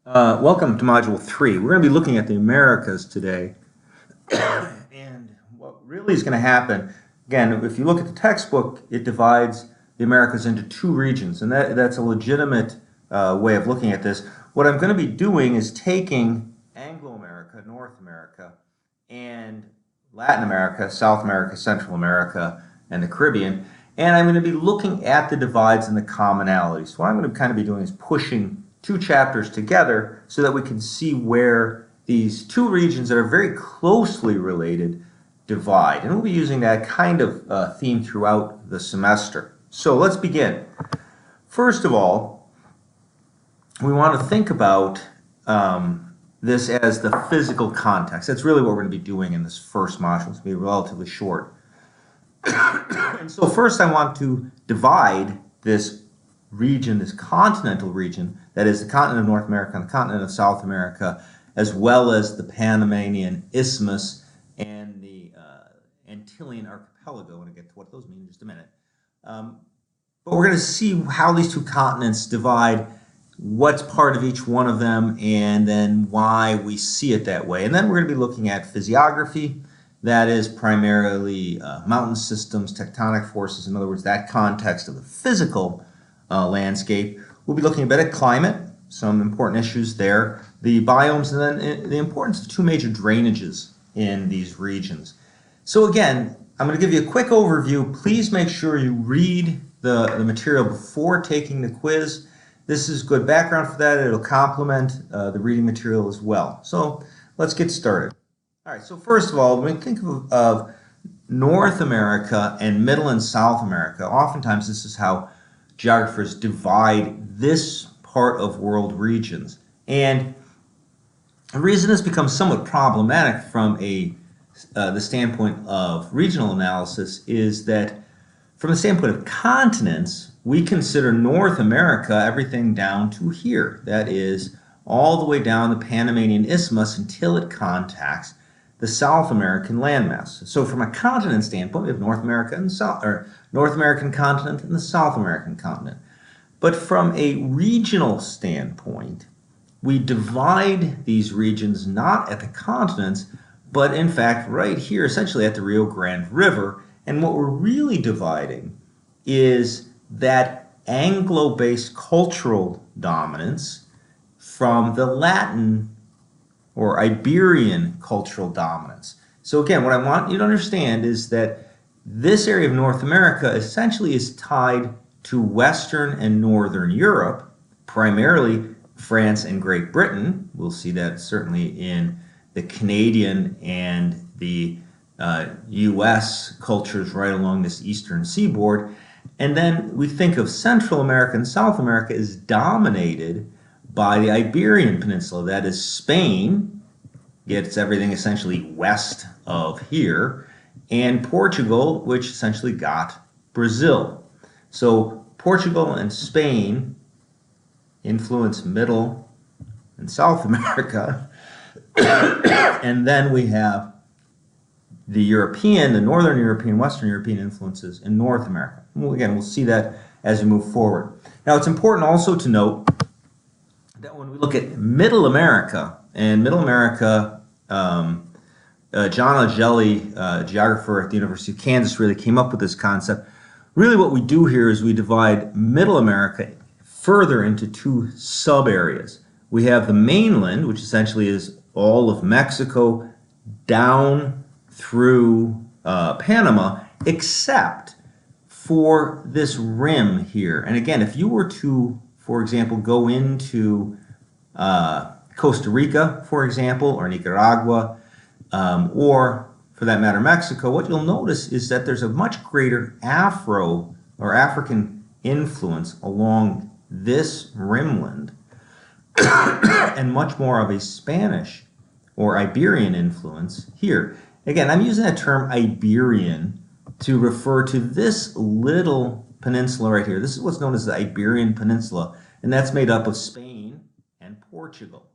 Welcome to Module 3. We're going to be looking at the Americas today. And what really is going to happen, again, if you look at the textbook, it divides the Americas into two regions, and that's a legitimate way of looking at this. What I'm going to be doing is taking Anglo-America, North America, and Latin America, South America, Central America, and the Caribbean, and I'm going to be looking at the divides and the commonalities. So what I'm going to kind of be doing is pushing two chapters together so that we can see where these two regions that are very closely related divide. And we'll be using that kind of theme throughout the semester. So let's begin. First of all, we want to think about this as the physical context. That's really what we're going to be doing in this first module. It's going to be relatively short. And so first I want to divide this region, this continental region, that is the continent of North America and the continent of South America, as well as the Panamanian Isthmus and the Antillean Archipelago. I want to get to what those mean in just a minute. But we're going to see how these two continents divide, what's part of each one of them, and then why we see it that way. And then we're going to be looking at physiography. That is primarily mountain systems, tectonic forces, in other words, that context of the physical landscape. We'll be looking a bit at climate, some important issues there, the biomes, and then the importance of two major drainages in these regions. So again, I'm going to give you a quick overview. Please make sure you read the material before taking the quiz. This is good background for that. It'll complement the reading material as well. So let's get started. All right, so first of all, when we think of North America and Middle and South America, oftentimes this is how geographers divide this part of world regions. And the reason this becomes somewhat problematic from the standpoint of regional analysis is that from the standpoint of continents, we consider North America everything down to here. That is all the way down the Panamanian Isthmus until it contacts the South American landmass. So from a continent standpoint, we have North America and North American continent and the South American continent. But from a regional standpoint, we divide these regions not at the continents, but in fact right here, essentially at the Rio Grande River. And what we're really dividing is that Anglo-based cultural dominance from the Latin or Iberian cultural dominance. So again, what I want you to understand is that this area of North America essentially is tied to Western and Northern Europe, primarily France and Great Britain. We'll see that certainly in the Canadian and the US cultures right along this eastern seaboard. And then we think of Central America and South America as dominated by the Iberian Peninsula. That is Spain, gets everything essentially west of here, and Portugal, which essentially got Brazil. So Portugal and Spain influence Middle and South America. And then we have the European, the Northern European, Western European influences in North America. Well, again, we'll see that as we move forward. Now, it's important also to note that when we look at Middle America, and Middle America, John Augelli, geographer at the University of Kansas, really came up with this concept. Really what we do here is we divide Middle America further into two sub-areas. We have the mainland, which essentially is all of Mexico down through Panama, except for this rim here. And again, if you were to, for example, go into Costa Rica, for example, or Nicaragua, or for that matter, Mexico, what you'll notice is that there's a much greater Afro or African influence along this rimland and much more of a Spanish or Iberian influence here. Again, I'm using that term Iberian to refer to this little peninsula right here. This is what's known as the Iberian Peninsula, and that's made up of Spain and Portugal.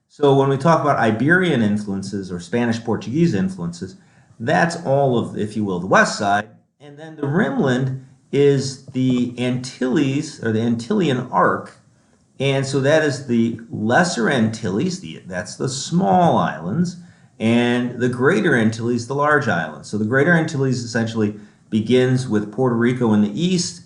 So when we talk about Iberian influences or Spanish-Portuguese influences, that's all of, if you will, the west side, and then the rimland is the Antilles, or the Antillean arc, And so that is the Lesser Antilles, that's the small islands, and the Greater Antilles, the large islands. So the Greater Antilles essentially begins with Puerto Rico in the east,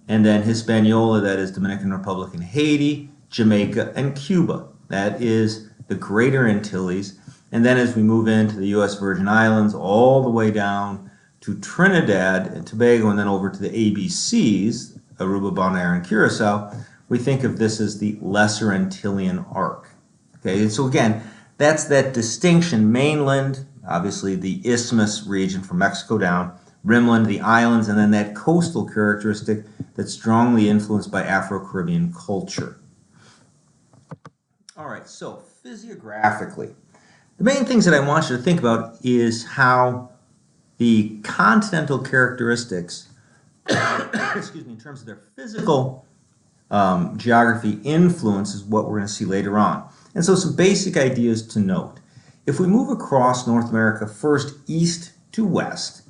and then Hispaniola, that is Dominican Republic and Haiti, Jamaica, and Cuba. That is the Greater Antilles. And then as we move into the U.S. Virgin Islands, all the way down to Trinidad and Tobago, and then over to the ABCs, Aruba, Bonaire, and Curacao, we think of this as the Lesser Antillean Arc. Okay, so again, that's that distinction: mainland, obviously the isthmus region from Mexico down, rimland, the islands, and then that coastal characteristic that's strongly influenced by Afro-Caribbean culture. All right, so physiographically, the main things that I want you to think about is how the continental characteristics, excuse me, in terms of their physical geography influences what we're going to see later on. And so some basic ideas to note. If we move across North America first east to west,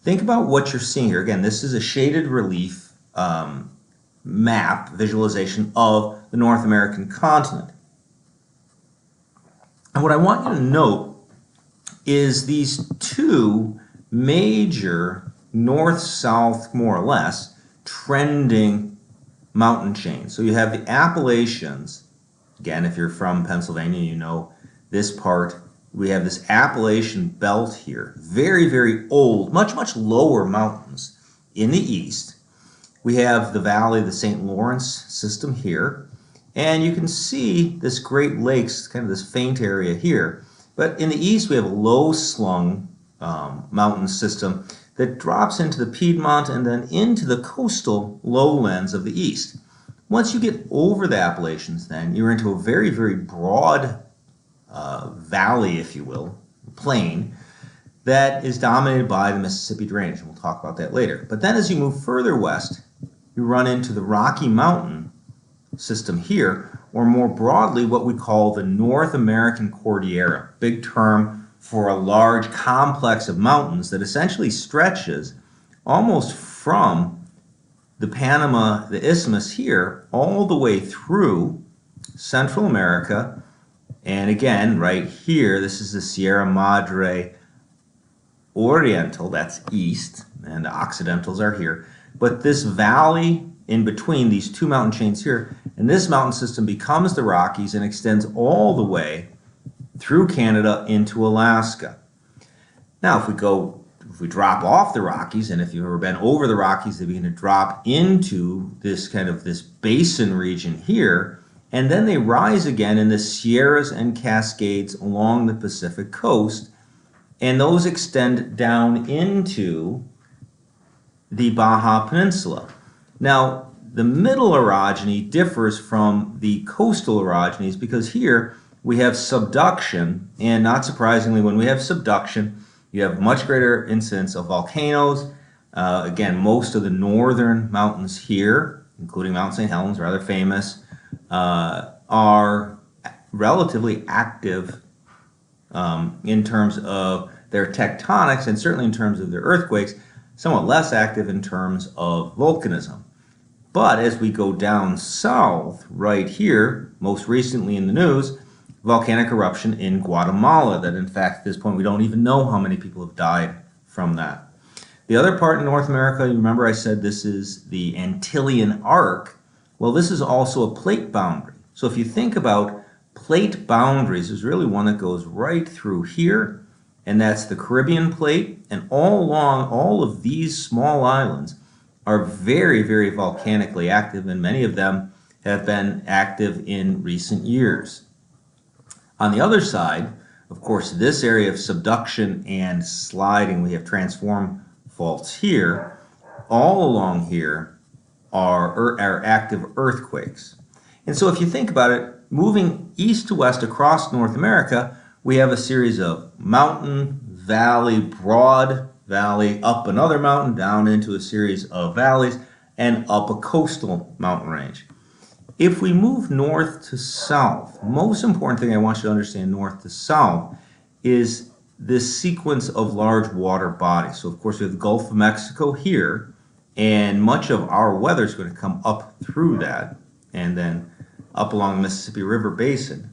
think about what you're seeing here. Again, this is a shaded relief map visualization of the North American continent. And what I want you to note is these two major north-south, more or less, trending mountain chains. So you have the Appalachians. Again, if you're from Pennsylvania, you know this part. We have this Appalachian belt here. Very, very old, much, much lower mountains in the east. We have the valley, the St. Lawrence system here. And you can see this Great Lakes, kind of this faint area here. But in the east, we have a low-slung mountain system that drops into the Piedmont and then into the coastal lowlands of the east. Once you get over the Appalachians, then you're into a very, very broad valley, if you will, plain, that is dominated by the Mississippi Drainage, and we'll talk about that later. But then as you move further west, you run into the Rocky Mountain system here, or more broadly, what we call the North American Cordillera, big term for a large complex of mountains that essentially stretches almost from the Panama, the isthmus here, all the way through Central America. And again, right here, this is the Sierra Madre Oriental, that's east, and the Occidentals are here. But this valley in between these two mountain chains here, and this mountain system becomes the Rockies and extends all the way through Canada into Alaska. Now, if we drop off the Rockies, and if you've ever been over the Rockies, they begin to drop into this kind of this basin region here, and then they rise again in the Sierras and Cascades along the Pacific coast, and those extend down into the Baja Peninsula. Now, the middle orogeny differs from the coastal orogenies because here we have subduction, and not surprisingly, when we have subduction, you have much greater incidence of volcanoes. Again, most of the northern mountains here, including Mount St. Helens, rather famous, are relatively active in terms of their tectonics, and certainly in terms of their earthquakes, somewhat less active in terms of volcanism. But as we go down south, right here, most recently in the news, volcanic eruption in Guatemala, that in fact at this point we don't even know how many people have died from that. The other part in North America, you remember I said this is the Antillean Arc. Well, this is also a plate boundary. So if you think about plate boundaries, there's really one that goes right through here, and that's the Caribbean plate, and all along all of these small islands are very, very volcanically active, and many of them have been active in recent years. On the other side, of course, this area of subduction and sliding, we have transform faults here. All along here are active earthquakes. And so if you think about it, moving east to west across North America, we have a series of mountain, valley, broad valley, up another mountain, down into a series of valleys, and up a coastal mountain range. If we move north to south, most important thing I want you to understand north to south is this sequence of large water bodies. So of course we have the Gulf of Mexico here, and much of our weather is going to come up through that, and then up along the Mississippi River Basin.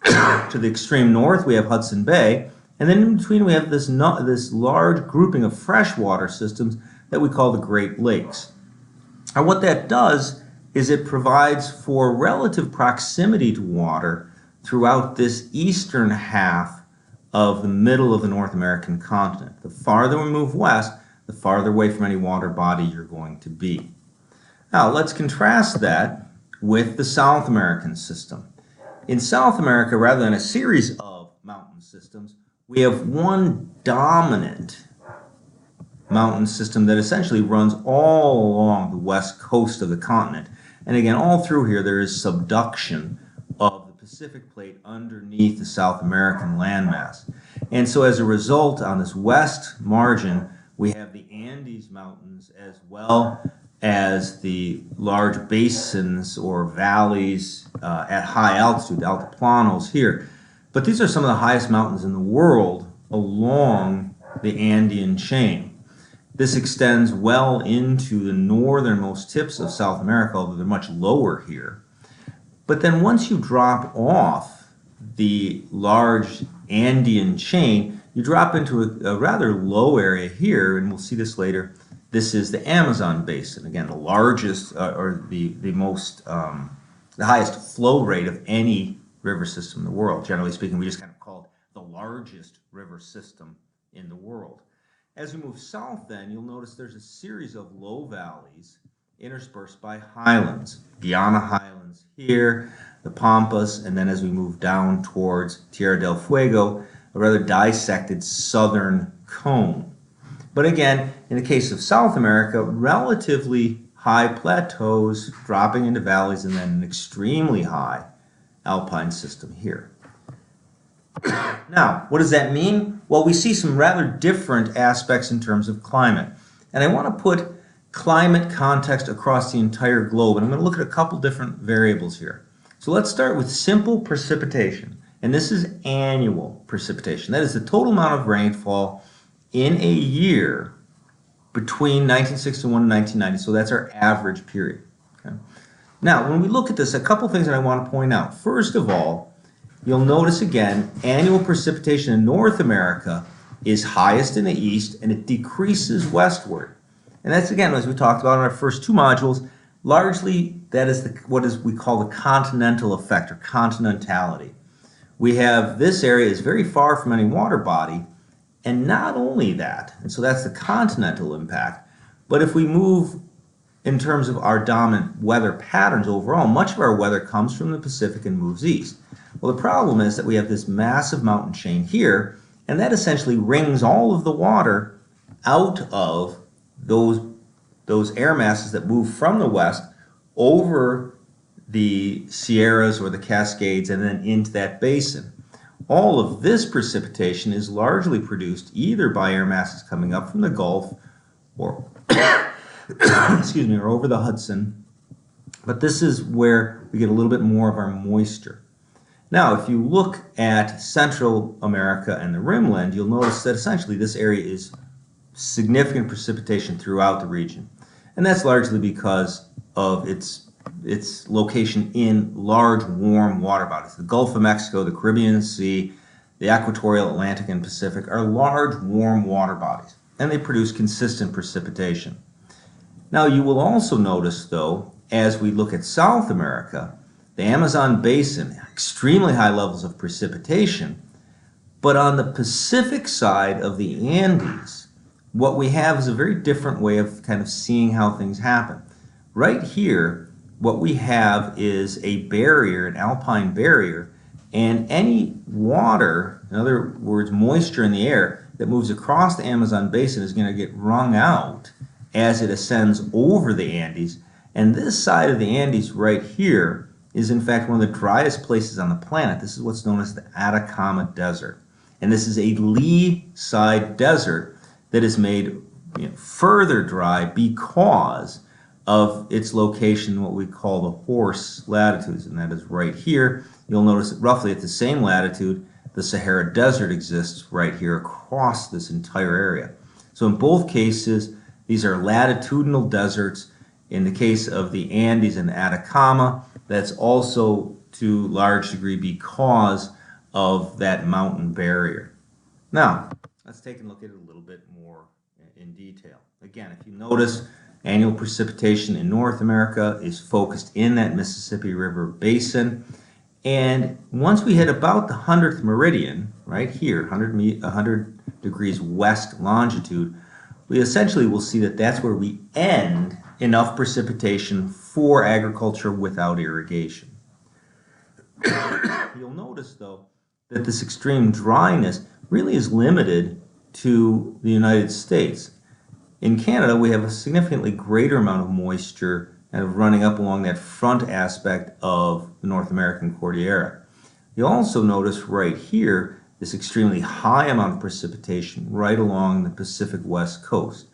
To the extreme north, we have Hudson Bay, and then in between we have this large grouping of freshwater systems that we call the Great Lakes. And what that does is it provides for relative proximity to water throughout this eastern half of the middle of the North American continent. The farther we move west, the farther away from any water body you're going to be. Now let's contrast that with the South American system. In South America, rather than a series of mountain systems, we have one dominant mountain system that essentially runs all along the west coast of the continent. And again, all through here there is subduction of the Pacific plate underneath the South American landmass. And so as a result, on this west margin, we have the Andes Mountains as well as the large basins or valleys at high altitude, the altiplanos here. But these are some of the highest mountains in the world along the Andean chain. This extends well into the northernmost tips of South America, although they're much lower here. But then once you drop off the large Andean chain, you drop into a rather low area here, and we'll see this later. This is the Amazon basin, again, the largest or the highest flow rate of any river system in the world. Generally speaking, we just kind of call it the largest river system in the world. As we move south then, you'll notice there's a series of low valleys interspersed by highlands. Guiana Highlands here, the Pampas, and then as we move down towards Tierra del Fuego, a rather dissected southern cone. But again, in the case of South America, relatively high plateaus dropping into valleys and then an extremely high alpine system here. Now, what does that mean? Well, we see some rather different aspects in terms of climate. And I want to put climate context across the entire globe. And I'm going to look at a couple different variables here. So let's start with simple precipitation. And this is annual precipitation. That is the total amount of rainfall in a year between 1961 and 1990, so that's our average period. Okay? Now, when we look at this, a couple things that I want to point out. First of all, you'll notice again, annual precipitation in North America is highest in the east and it decreases westward. And that's again, as we talked about in our first two modules, largely that is what we call the continental effect or continentality. We have this area is very far from any water body. And not only that, and so that's the continental impact, but if we move in terms of our dominant weather patterns overall, much of our weather comes from the Pacific and moves east. Well, the problem is that we have this massive mountain chain here, and that essentially wrings all of the water out of those air masses that move from the west over the Sierras or the Cascades and then into that basin. All of this precipitation is largely produced either by air masses coming up from the Gulf or, excuse me, or over the Hudson. But this is where we get a little bit more of our moisture. Now, if you look at Central America and the rimland, you'll notice that essentially this area is significant precipitation throughout the region. And that's largely because of its location in large warm water bodies. The Gulf of Mexico, the Caribbean Sea, the equatorial Atlantic and Pacific are large warm water bodies, and they produce consistent precipitation. Now you will also notice though, as we look at South America, the Amazon basin, extremely high levels of precipitation, but on the Pacific side of the Andes, what we have is a very different way of kind of seeing how things happen. Right here, what we have is a barrier, an alpine barrier, and any water, in other words, moisture in the air that moves across the Amazon basin is going to get wrung out as it ascends over the Andes. And this side of the Andes right here is in fact one of the driest places on the planet. This is what's known as the Atacama Desert. And this is a lee-side desert that is made further dry because of its location, what we call the horse latitudes, and that is right here. You'll notice that roughly at the same latitude, the Sahara Desert exists right here across this entire area. So in both cases, these are latitudinal deserts. In the case of the Andes and the Atacama that's also to a large degree because of that mountain barrier. Now, let's take a look at it a little bit more in detail. Again, if you notice, annual precipitation in North America is focused in that Mississippi River basin. And once we hit about the 100th meridian, right here, 100 degrees west longitude, we essentially will see that that's where we end enough precipitation for agriculture without irrigation. You'll notice, though, that this extreme dryness really is limited to the United States. In Canada, we have a significantly greater amount of moisture kind of running up along that front aspect of the North American Cordillera. You'll also notice right here this extremely high amount of precipitation right along the Pacific West Coast.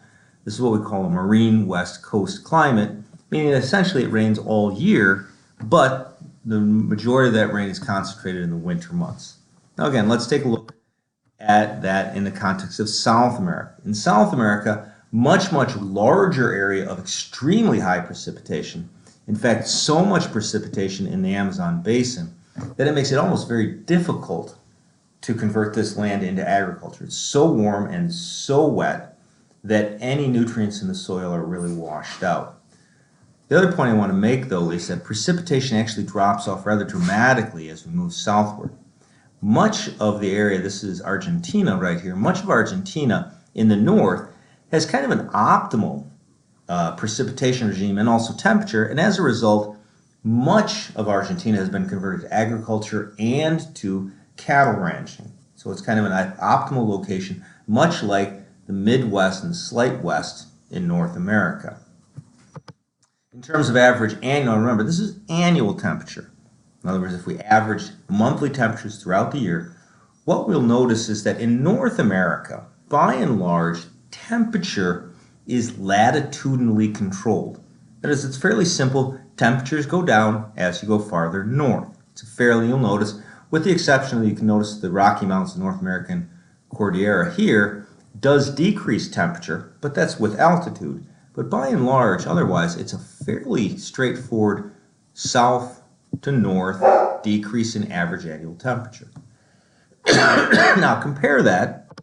This is what we call a marine West Coast climate, meaning that essentially it rains all year, but the majority of that rain is concentrated in the winter months. Now again, let's take a look at that in the context of South America. In South America, much larger area of extremely high precipitation. In fact, so much precipitation in the Amazon basin that it makes it almost very difficult to convert this land into agriculture. It's so warm and so wet that any nutrients in the soil are really washed out. The other point I want to make, though, is that precipitation actually drops off rather dramatically as we move southward. Much of the area, this is Argentina right here, much of Argentina in the north has kind of an optimal precipitation regime and also temperature, and as a result, much of Argentina has been converted to agriculture and to cattle ranching. So it's kind of an optimal location, much like the Midwest and slight west in North America. In terms of average annual, remember, this is annual temperature. In other words, if we average monthly temperatures throughout the year, what we'll notice is that in North America, by and large, temperature is latitudinally controlled. That is, it's fairly simple. Temperatures go down as you go farther north. It's fairly, you'll notice, with the exception that you can notice the Rocky Mountains of North American Cordillera here does decrease temperature, but that's with altitude. But by and large, otherwise, it's a fairly straightforward south to north decrease in average annual temperature. Now compare that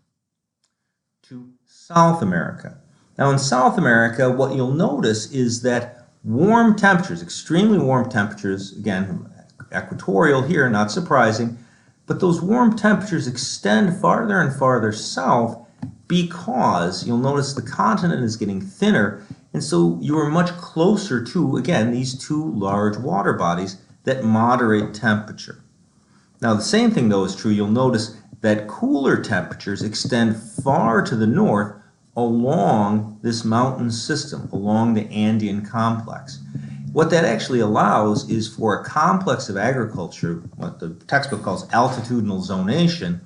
to South America. Now in South America, what you'll notice is that warm temperatures, extremely warm temperatures, again, equatorial here, not surprising, but those warm temperatures extend farther and farther south because you'll notice the continent is getting thinner, and so you are much closer to, again, these two large water bodies that moderate temperature. Now the same thing though is true, you'll notice that cooler temperatures extend far to the north along this mountain system, along the Andean complex. What that actually allows is for a complex of agriculture, what the textbook calls altitudinal zonation,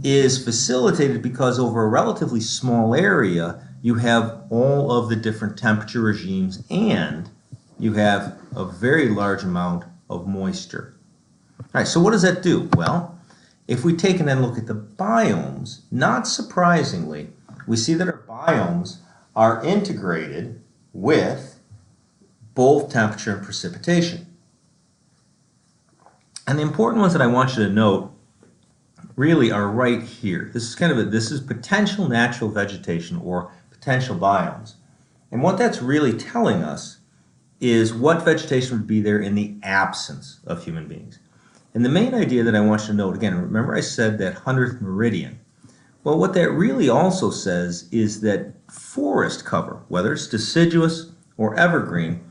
is facilitated because over a relatively small area you have all of the different temperature regimes and you have a very large amount of moisture. All right, so what does that do? Well, if we take and then look at the biomes, not surprisingly, we see that our biomes are integrated with both temperature and precipitation. And the important ones that I want you to note really are right here. This is kind of this is potential natural vegetation or potential biomes. And what that's really telling us is what vegetation would be there in the absence of human beings. And the main idea that I want you to note, again, remember I said that 100th meridian. Well, what that really also says is that forest cover, whether it's deciduous or evergreen,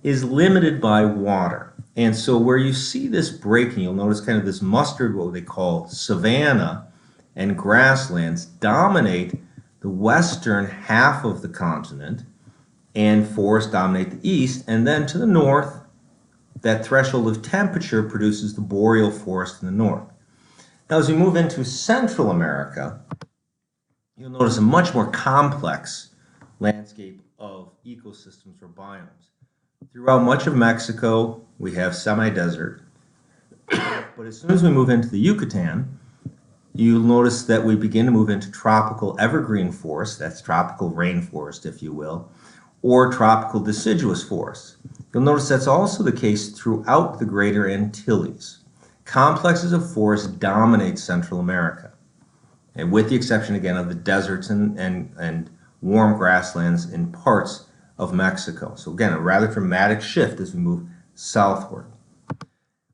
is limited by water. And so where you see this breaking, you'll notice kind of this mustard, what they call savanna and grasslands, dominate the western half of the continent, and forests dominate the east, and then to the north, that threshold of temperature produces the boreal forest in the north. Now as we move into Central America, you'll notice a much more complex landscape of ecosystems or biomes. Throughout much of Mexico, we have semi-desert, but as soon as we move into the Yucatan, you'll notice that we begin to move into tropical evergreen forest, that's tropical rainforest, if you will, or tropical deciduous forests. You'll notice that's also the case throughout the Greater Antilles. Complexes of forests dominate Central America, and with the exception again of the deserts and warm grasslands in parts of Mexico. So again, a rather dramatic shift as we move southward.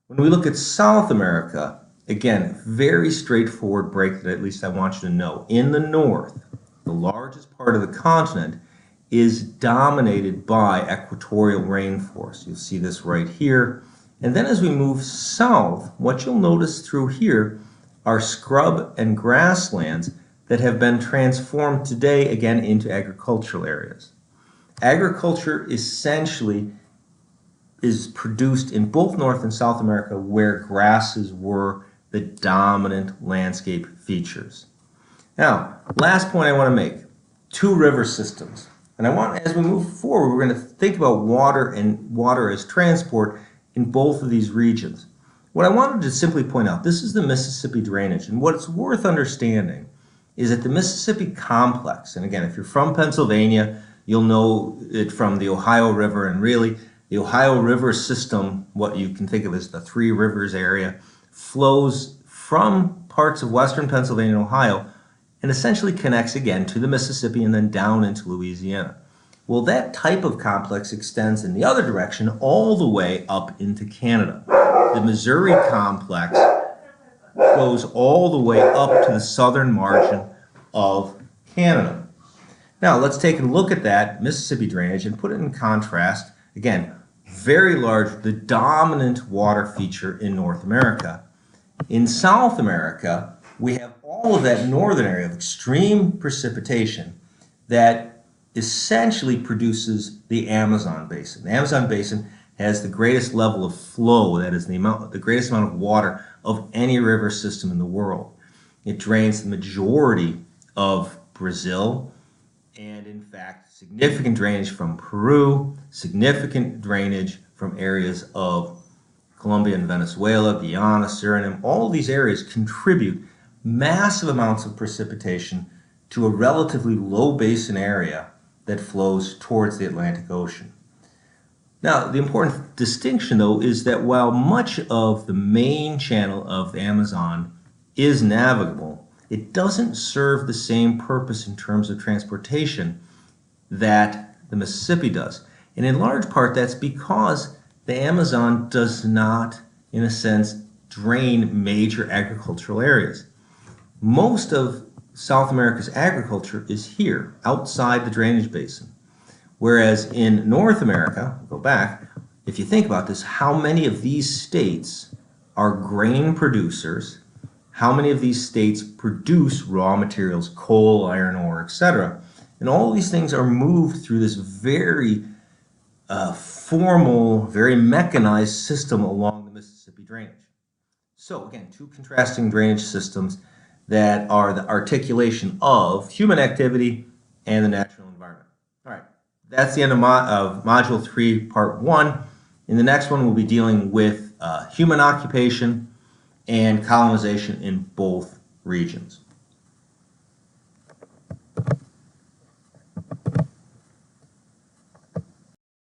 When we look at South America, again, very straightforward break that at least I want you to know. In the north, the largest part of the continent is dominated by equatorial rainforest. You'll see this right here. And then as we move south, what you'll notice through here are scrub and grasslands that have been transformed today again into agricultural areas. Agriculture essentially is produced in both North and South America where grasses were the dominant landscape features. Now, last point I want to make, two river systems. And I want, as we move forward, we're going to think about water and water as transport in both of these regions. What I wanted to simply point out, this is the Mississippi drainage, and what's worth understanding is that the Mississippi complex, and again, if you're from Pennsylvania, you'll know it from the Ohio River, and really the Ohio River system, what you can think of as the Three Rivers area, flows from parts of western Pennsylvania and Ohio and essentially connects again to the Mississippi and then down into Louisiana. Well, that type of complex extends in the other direction all the way up into Canada. The Missouri complex goes all the way up to the southern margin of Canada. Now, let's take a look at that Mississippi drainage and put it in contrast. Again, very large, the dominant water feature in North America. In South America, we have all of that northern area of extreme precipitation that essentially produces the Amazon basin. The Amazon basin has the greatest level of flow, that is the greatest amount of water of any river system in the world. It drains the majority of Brazil, and in fact, significant drainage from Peru, significant drainage from areas of Colombia and Venezuela, Guyana, Suriname. All of these areas contribute massive amounts of precipitation to a relatively low basin area that flows towards the Atlantic Ocean. Now, the important distinction, though, is that while much of the main channel of the Amazon is navigable, it doesn't serve the same purpose in terms of transportation that the Mississippi does. And in large part, that's because the Amazon does not, in a sense, drain major agricultural areas. Most of South America's agriculture is here, outside the drainage basin. Whereas in North America, go back, if you think about this, how many of these states are grain producers? How many of these states produce raw materials, coal, iron ore, etc.? And all these things are moved through this very formal, very mechanized system along the Mississippi drainage. So again, two contrasting drainage systems that are the articulation of human activity and the natural environment. All right, that's the end of Module 3, Part 1. In the next one, we'll be dealing with human occupation and colonization in both regions.